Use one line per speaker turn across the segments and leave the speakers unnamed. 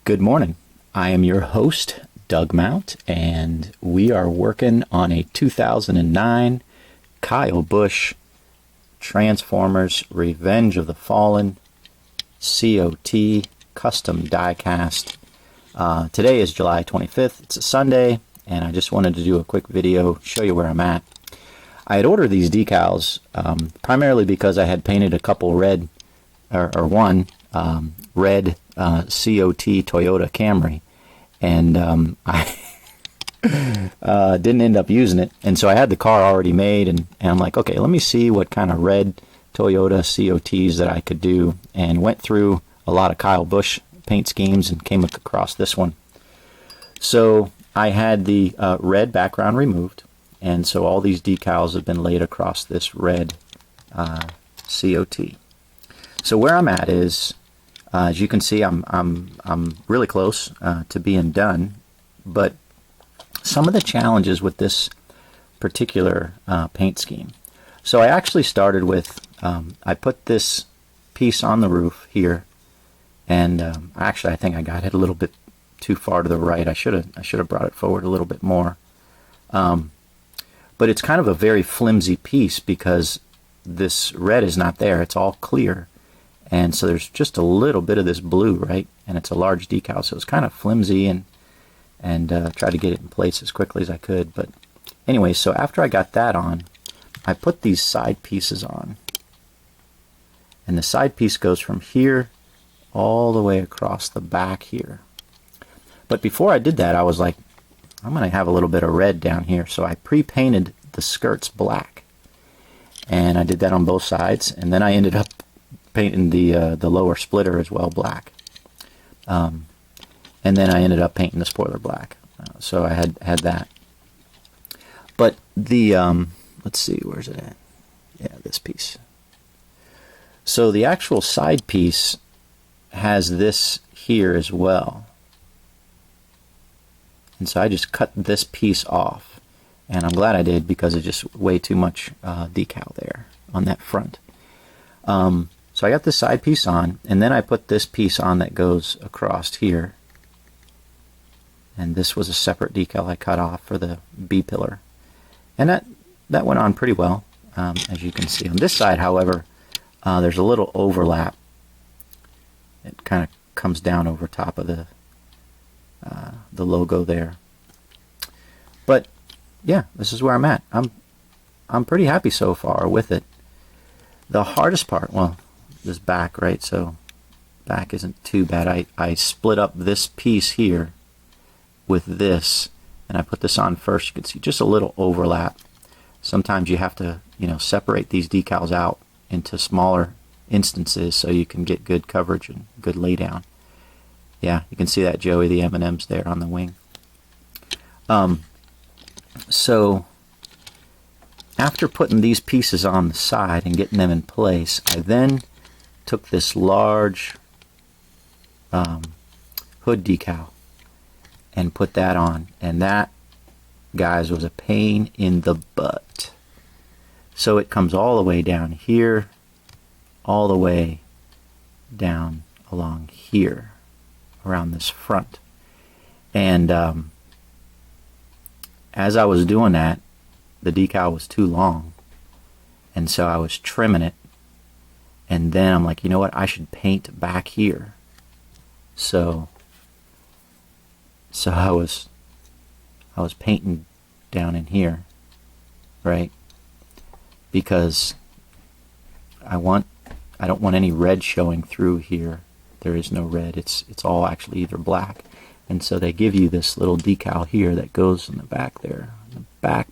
Good morning. I am your host, Doug Mount, and we are working on a 2009 Kyle Busch Transformers Revenge of the Fallen COT custom diecast. Today is July 25th. It's a Sunday, and I just wanted to do a quick video, show you where I'm at. I had ordered these decals primarily because I had painted a couple red, or one red COT Toyota Camry, and I didn't end up using it, and so I had the car already made, and I'm like, okay, let me see what kind of red Toyota COTs that I could do, and went through a lot of Kyle Busch paint schemes and came across this one. So I had the red background removed, and so all these decals have been laid across this red COT. So where I'm at is, as you can see, I'm really close to being done, but some of the challenges with this particular paint scheme. So I actually started with, I put this piece on the roof here, and actually I think I got it a little bit too far to the right. I should have brought it forward a little bit more. But it's kind of a very flimsy piece because this red is not there. It's all clear. And so there's just a little bit of this blue, right? And it's a large decal, so it's kind of flimsy, and tried to get it in place as quickly as I could. But anyway, so after I got that on, I put these side pieces on. And the side piece goes from here all the way across the back here. But before I did that, I was like, I'm going to have a little bit of red down here. So I pre-painted the skirts black. And I did that on both sides, and then I ended up painting the lower splitter as well black, and then I ended up painting the spoiler black. So I had that. But the let's see, where's it at? Yeah, this piece. So the actual side piece has this here as well, and so I just cut this piece off, and I'm glad I did because it's just way too much decal there on that front. So I got this side piece on, and then I put this piece on that goes across here. And this was a separate decal I cut off for the B pillar. And that went on pretty well, as you can see. On this side, however, there's a little overlap. It kind of comes down over top of the logo there. But yeah, this is where I'm at. I'm pretty happy so far with it. The hardest part, well, this back, right? So back isn't too bad. I split up this piece here with this, and I put this on first. You can see just a little overlap. Sometimes you have to, separate these decals out into smaller instances so you can get good coverage and good laydown. Yeah, you can see that Joey the M&M's there on the wing. So after putting these pieces on the side and getting them in place, I then took this large hood decal and put that on, and that, guys, was a pain in the butt. So it comes all the way down here, all the way down along here around this front, and as I was doing that, the decal was too long, and so I was trimming it. And then I'm like, you know what? I should paint back here. So I was painting down in here, right? Because I don't want any red showing through here. There is no red. It's all actually either black. And so they give you this little decal here that goes in the back there, the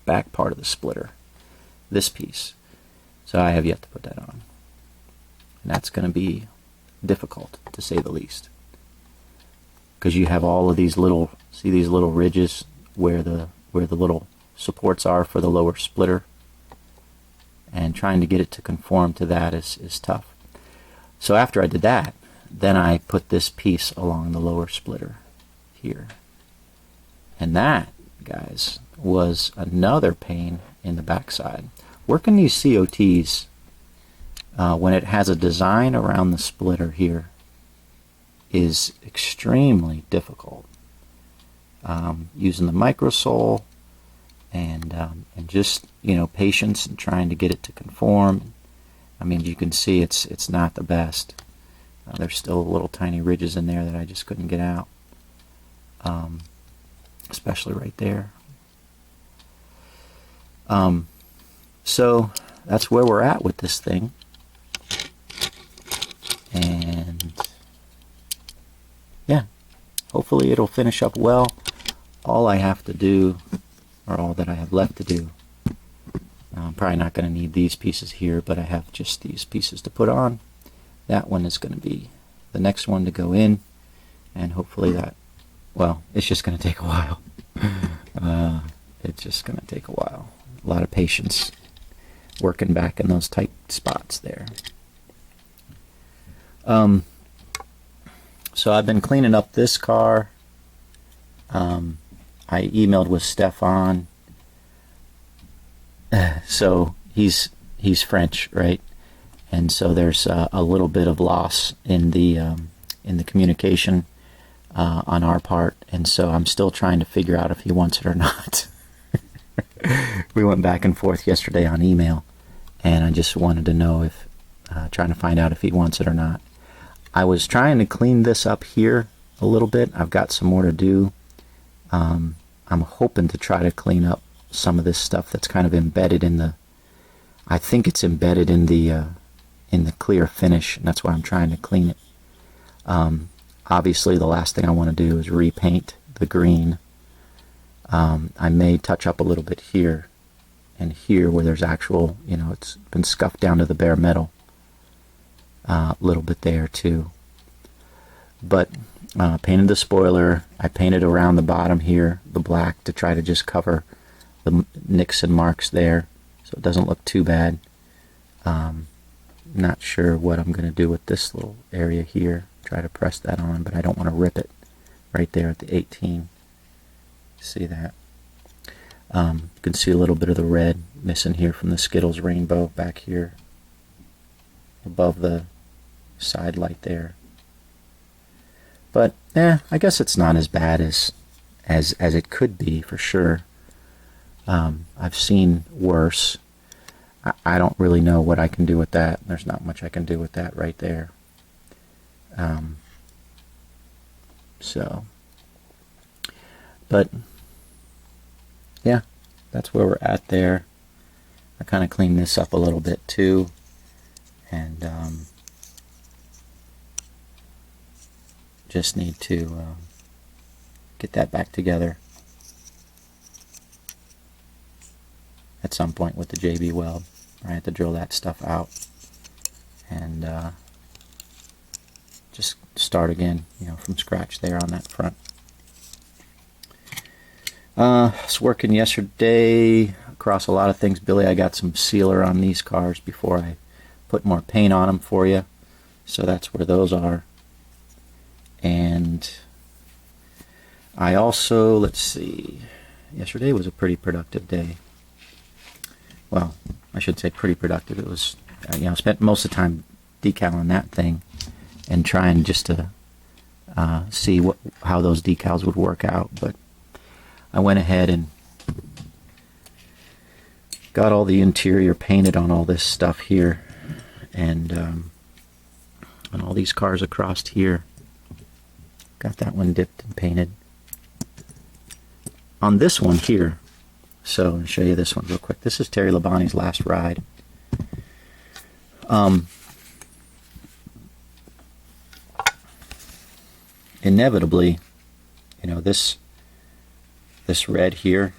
back part of the splitter. This piece. So I have yet to put that on. And that's going to be difficult, to say the least, because you have all of these little, see these little ridges where the little supports are for the lower splitter, and trying to get it to conform to that is tough. So after I did that, then I put this piece along the lower splitter here, and that, guys, was another pain in the backside. Working these COTs when it has a design around the splitter here is extremely difficult. Using the microsole and just, patience and trying to get it to conform. I mean, you can see it's not the best. There's still little tiny ridges in there that I just couldn't get out, especially right there. So that's where we're at with this thing. And yeah, hopefully it'll finish up well. All I have to do, or all that I have left to do, I'm probably not going to need these pieces here, but I have just these pieces to put on. That one is going to be the next one to go in, and hopefully that, well, it's just going to take a while. It's just going to take a while. A lot of patience working back in those tight spots there. So I've been cleaning up this car. I emailed with Stefan. So he's French, right? And so there's a little bit of loss in the communication on our part, and so I'm still trying to figure out if he wants it or not. We went back and forth yesterday on email, and I just wanted to know if, trying to find out if he wants it or not. I was trying to clean this up here a little bit. I've got some more to do. I'm hoping to try to clean up some of this stuff that's kind of embedded in the, I think it's embedded in the clear finish, and that's why I'm trying to clean it. Obviously the last thing I want to do is repaint the green. I may touch up a little bit here and here where there's actual, it's been scuffed down to the bare metal. A little bit there too. But painted the spoiler. I painted around the bottom here, the black, to try to just cover the nicks and marks there so it doesn't look too bad. Not sure what I'm going to do with this little area here. Try to press that on, but I don't want to rip it right there at the 18. See that? You can see a little bit of the red missing here from the Skittles rainbow back here above the side light there. But I guess it's not as bad as it could be, for sure. I've seen worse. I don't really know what I can do with that. There's not much I can do with that right there. But yeah, that's where we're at there. I kind of cleaned this up a little bit too, and just need to get that back together at some point with the JB weld. I have to drill that stuff out and just start again, from scratch there on that front. I was working yesterday across a lot of things. Billy, I got some sealer on these cars before I put more paint on them for you. So that's where those are. And I also, let's see, yesterday was a pretty productive day. Well, I should say pretty productive. It was, spent most of the time decaling that thing and trying just to see how those decals would work out. But I went ahead and got all the interior painted on all this stuff here, and on all these cars across here. Got that one dipped and painted. On this one here, so I'll show you this one real quick. This is Terry Labonte's last ride. Inevitably, this red here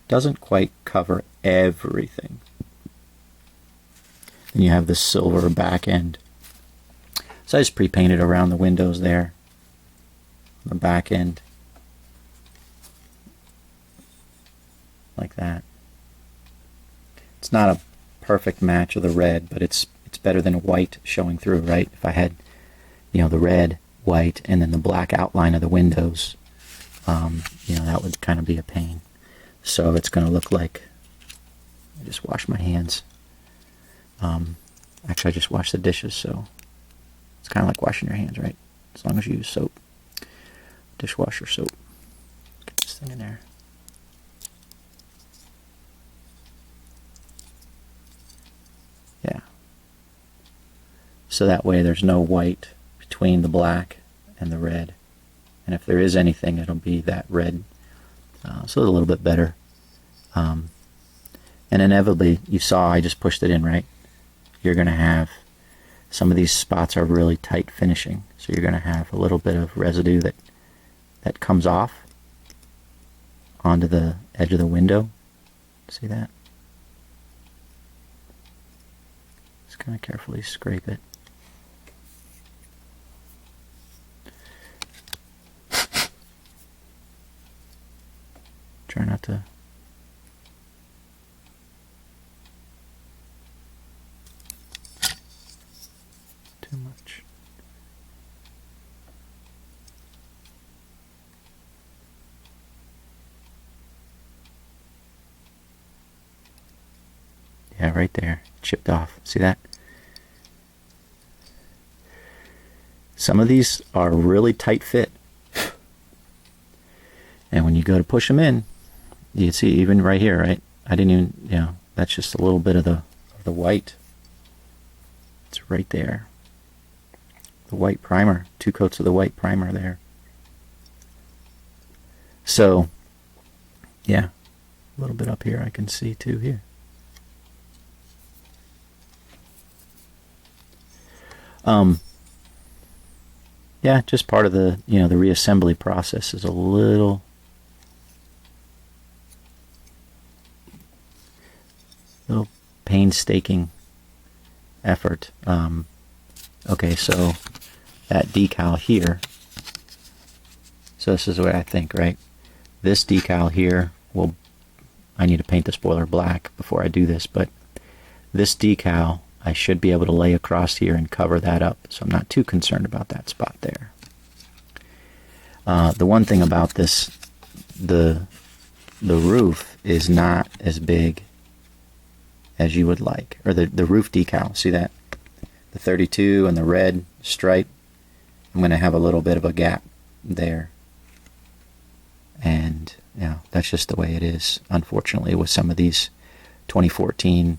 doesn't quite cover everything. Then you have this silver back end. So I just pre-painted around the windows there, the back end, like that. It's not a perfect match of the red, but it's better than white showing through, right? If I had, the red, white, and then the black outline of the windows, that would kind of be a pain. So it's going to look like, I just washed my hands. Actually, I just washed the dishes, so it's kind of like washing your hands, right? as long as you use soap. Dishwasher soap. Get this thing in there. Yeah. So that way there's no white between the black and the red. And if there is anything, it'll be that red. So it's a little bit better. And inevitably, you saw I just pushed it in, right? You're going to have, some of these spots are really tight finishing. So you're going to have a little bit of residue that comes off onto the edge of the window. See that? Just kind of carefully scrape it. Try not to too much. Yeah, right there, chipped off. See that? Some of these are really tight fit. And when you go to push them in, you can see even right here, right? I didn't even, you know, that's just a little bit of the white. It's right there. The white primer, 2 coats of the white primer there. So, yeah, a little bit up here I can see too here. Yeah, just part of the, you know, the reassembly process is a little painstaking effort. Okay, so that decal here, so this is what I think, right? This decal here will, I need to paint the spoiler black before I do this, but this decal I should be able to lay across here and cover that up, so I'm not too concerned about that spot there. The one thing about this, the roof is not as big as you would like, or the roof decal, see that? The 32 and the red stripe, I'm going to have a little bit of a gap there. And, you know, that's just the way it is, unfortunately, with some of these 2013,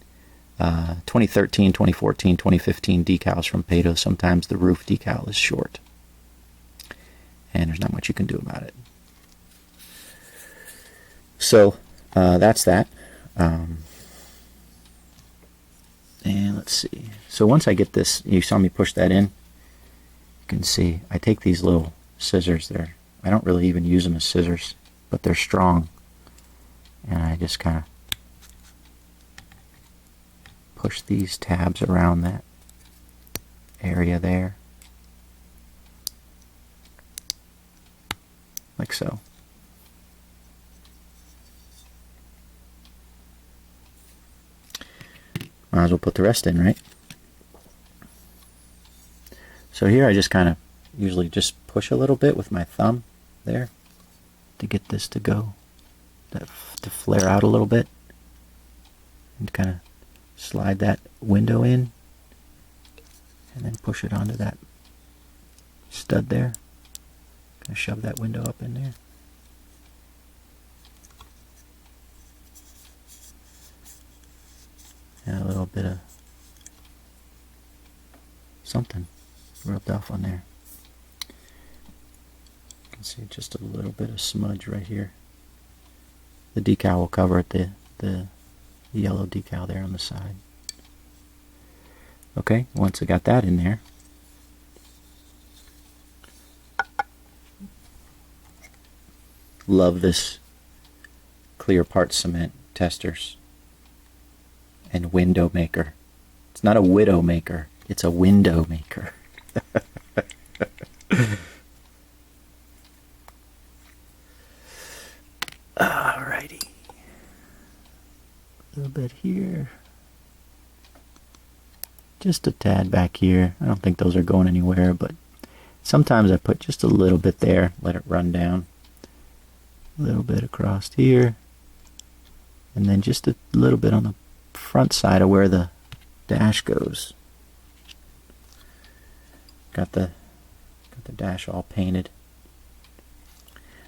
2014, 2015 decals from Pato. Sometimes the roof decal is short. And there's not much you can do about it. So, that's that. And let's see. So once I get this, you saw me push that in. You can see I take these little scissors there. I don't really even use them as scissors, but they're strong. And I just kind of push these tabs around that area there. Like so. Might as well put the rest in, right? So here I just kind of usually just push a little bit with my thumb there to get this to go, to flare out a little bit, and kind of slide that window in and then push it onto that stud there. Kind of shove that window up in there. And a little bit of something rubbed off on there. You can see just a little bit of smudge right here. The decal will cover it, the yellow decal there on the side. Okay, once I got that in there, love this clear part cement testers and window maker. It's not a widow maker, it's a window maker. Alrighty. A little bit here. Just a tad back here. I don't think those are going anywhere, but sometimes I put just a little bit there, let it run down. A little bit across here. And then just a little bit on the front side of where the dash goes. Got the Got the dash all painted.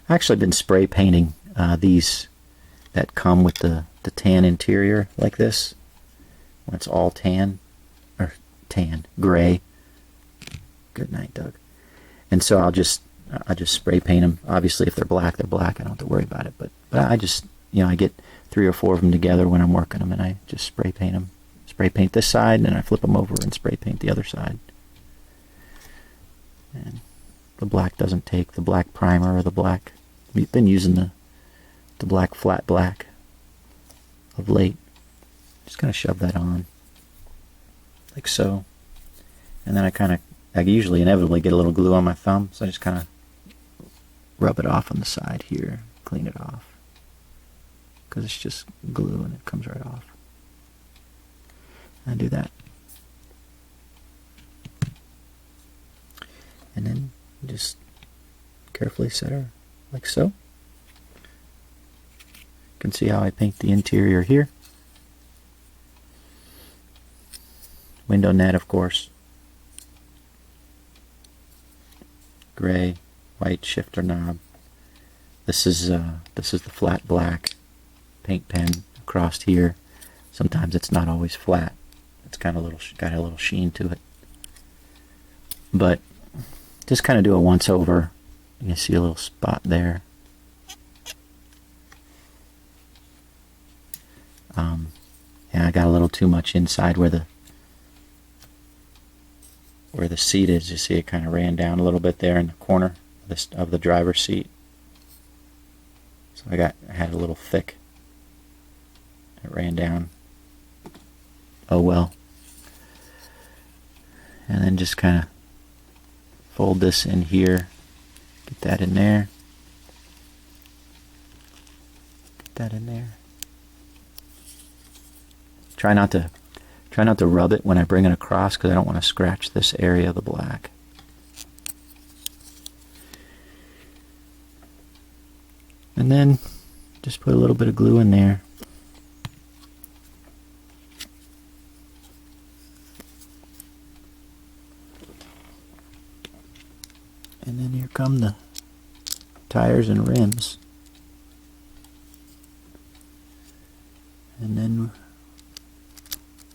I've actually been spray painting these that come with the tan interior like this. When it's all tan, or gray. Good night, Doug. And so I just spray paint them. Obviously, if they're black, they're black. I don't have to worry about it. But I just, I get 3 or 4 of them together when I'm working them, and I just spray paint them. Spray paint this side, and then I flip them over and spray paint the other side. And the black doesn't take, the black primer or the black. We've been using the black flat black of late. Just kind of shove that on, like so. And then I usually inevitably get a little glue on my thumb, so I just kind of rub it off on the side here, clean it off. Because it's just glue and it comes right off. And I do that. And then just carefully set her like so. You can see how I paint the interior here. Window net, of course. Gray, white shifter knob. This is the flat black paint pen across here. Sometimes it's not always flat. It's got a little sheen to it. But just kind of do a once over. You can see a little spot there. Yeah, I got a little too much inside where the seat is. You see it kind of ran down a little bit there in the corner of the driver's seat. So I had a little thick. It ran down. Oh well. And then just kind of fold this in here. Get that in there. Get that in there. Try not to rub it when I bring it across, because I don't want to scratch this area of the black. And then just put a little bit of glue in there. And then here come the tires and rims. And then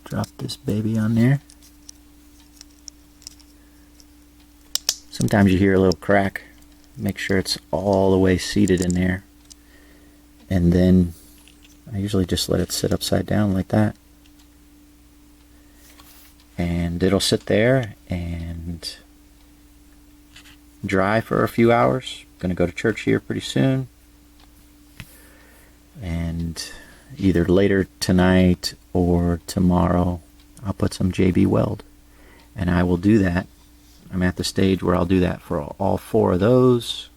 drop this baby on there. Sometimes you hear a little crack. Make sure it's all the way seated in there. And then I usually just let it sit upside down like that. And it'll sit there and dry for a few hours. Gonna go to church here pretty soon. And either later tonight or tomorrow I'll put some JB Weld, and I will do that. I'm at the stage where I'll do that for all 4 of those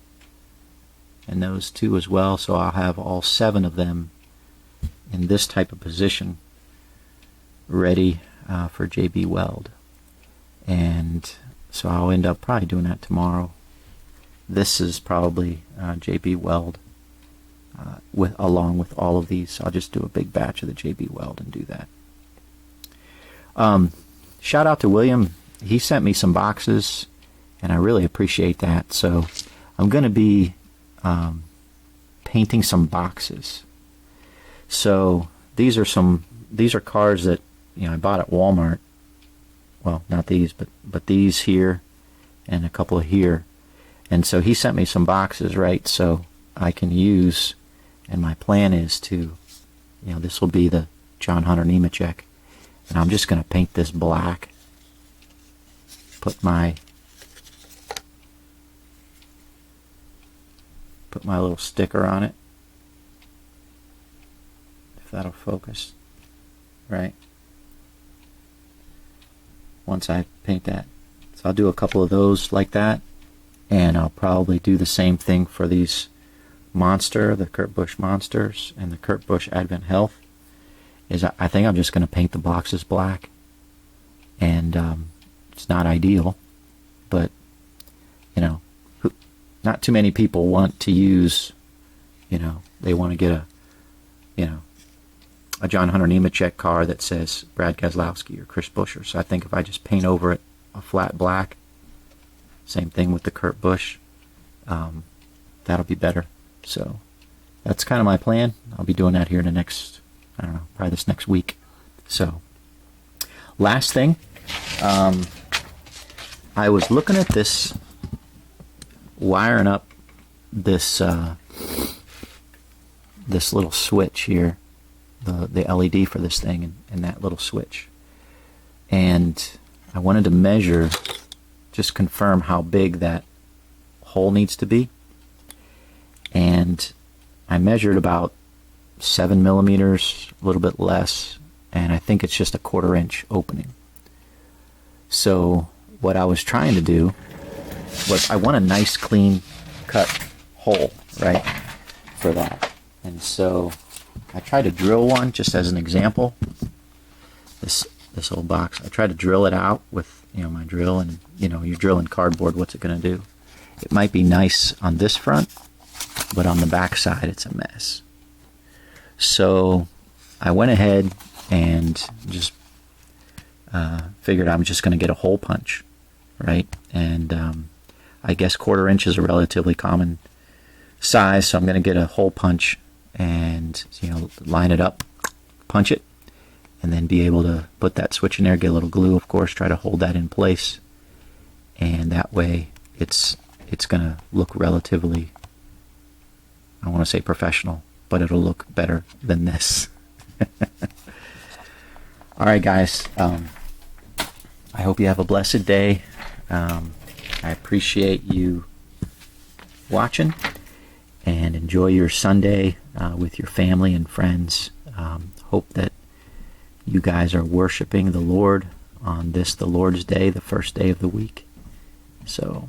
and those 2 as well, so I'll have all 7 of them in this type of position ready for JB Weld. And so I'll end up probably doing that tomorrow. This is probably JB Weld along with all of these. So I'll just do a big batch of the JB Weld and do that. Shout out to William. He sent me some boxes, and I really appreciate that. So I'm going to be painting some boxes. So these are cars that I bought at Walmart. Well, not these, but these here and a couple here. And so he sent me some boxes, right? So I can use, and my plan is to, this will be the John Hunter Nemechek, and I'm just going to paint this black. Put my little sticker on it, if that'll focus, right? Once I paint that. So I'll do a couple of those like that, and I'll probably do the same thing for these the Kurt Busch Monsters and the Kurt Busch Advent Health. I think I'm just going to paint the boxes black, and it's not ideal, but not too many people want to use, they want to get a John Hunter Nemechek car that says Brad Keselowski or Chris Buescher. So I think if I just paint over it a flat black, Same thing with the Kurt Busch. That'll be better. So that's kind of my plan. I'll be doing that here in the next, I don't know, probably this next week. So last thing, I was looking at this, wiring up this this little switch here, the LED for this thing, and that little switch. And I wanted to measure, just confirm how big that hole needs to be. And I measured about 7 millimeters, a little bit less, and I think it's just a 1/4 inch opening. So what I was trying to do was, I want a nice clean cut hole, right, for that. And so I tried to drill one just as an example. This old box, I tried to drill it out with, my drill, and you're drilling cardboard, what's it going to do? It might be nice on this front, but on the back side it's a mess. So I went ahead and just figured I'm just going to get a hole punch, right? And I guess 1/4 inch is a relatively common size, so I'm going to get a hole punch and line it up, punch it, and then be able to put that switch in there, get a little glue, of course, try to hold that in place, and that way it's going to look relatively, I don't want to say professional, but it'll look better than this. All right, guys, I hope you have a blessed day. I appreciate you watching, and enjoy your Sunday with your family and friends. Hope that you guys are worshiping the Lord on this, the Lord's Day, the first day of the week. So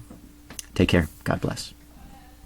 take care. God bless.